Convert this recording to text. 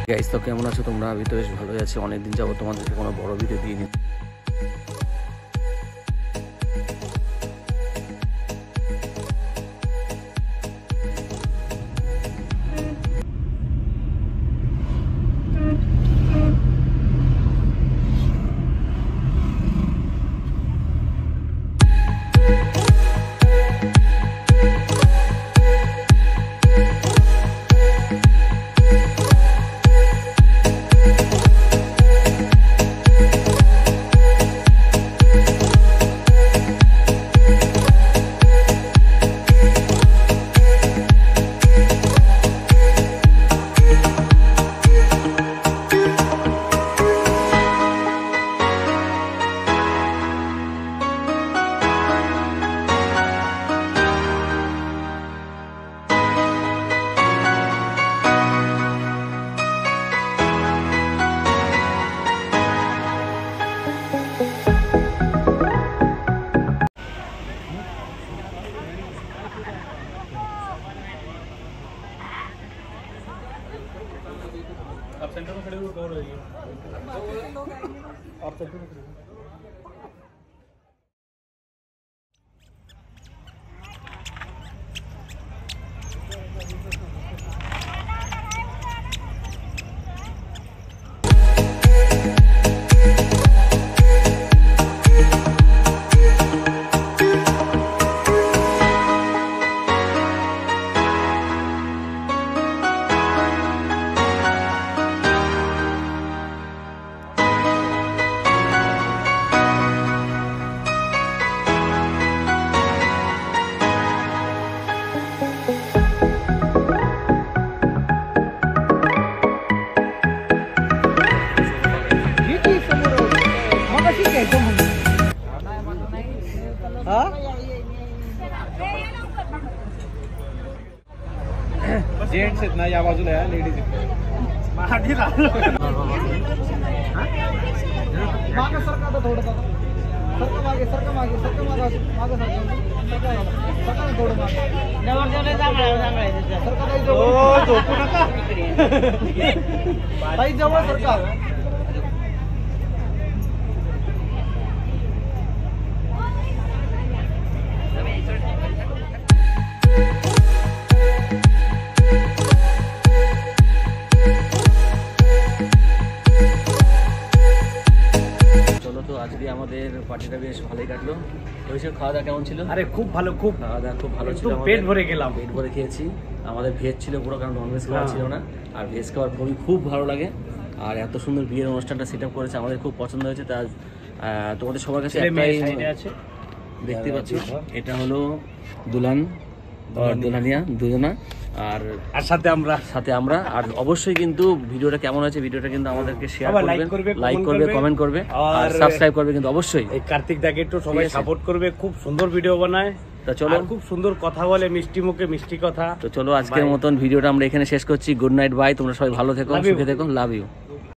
Guys তো কেমন আছো তোমরা? আমি তো বেশ ভালোই আছি। অনেকদিন যাবো তোমাদেরকে কোনো বড় ভিডিও দিইনি। आप सेंटर में खड़े हुए कौन रही है? आप सेंटर में खड़े जेंट्स इतना या बाजूला या लेडीज मागे सरका तर थोडं सरका मागे सरका मागे सरका मागे मागे सरका थोडं मागे जवळ सरका ताई जवळ ओ झोपू नका ताई जवळ सरका তো আজকে আমাদের পার্টিটা বেশ ভালোই কাটলো। ওইসব খাওয়া দাওয়া কেমন ছিল? আরে খুব ভালো, খুব খাওয়া দাওয়া খুব ভালো ছিল। পেট ভরে গেলাম, পেট ভরে খেয়েছি। আমাদের ভেজ ছিল পুরো, কারণ ননভেজ খাওয়া ছিল না। আর ভেজ খাওয়ার খুব ভালো লাগে। আর এত সুন্দর বিয়ের অনুষ্ঠানটা সেট আপ করেছে, আমাদের খুব পছন্দ হয়েছে। তা তোমাদের সবার কাছে একটাই দেখতে পাচ্ছ, এটা হলো দুলহান আর দুলহানিয়া দুজনা, আর সাথে আমরা। আর অবশ্যই কিন্তু ভিডিওটা কেমন হয়েছে, ভিডিওটা কিন্তু আমাদেরকে শেয়ার করবেন, লাইক করবে, কমেন্ট করবে আর সাবস্ক্রাইব করবে কিন্তু অবশ্যই। এই কার্তিক দাকে একটু সবাই সাপোর্ট করবে, খুব সুন্দর ভিডিও বানায়। তো চলো, খুব সুন্দর কথা বলে, মিষ্টি মুখে মিষ্টি কথা। তো চলো আজকের মতন ভিডিওটা আমরা এখানে শেষ করছি। Good night, bye. তোমরা সবাই ভালো থেকো, সুখে থেকো, লাভ ইউ।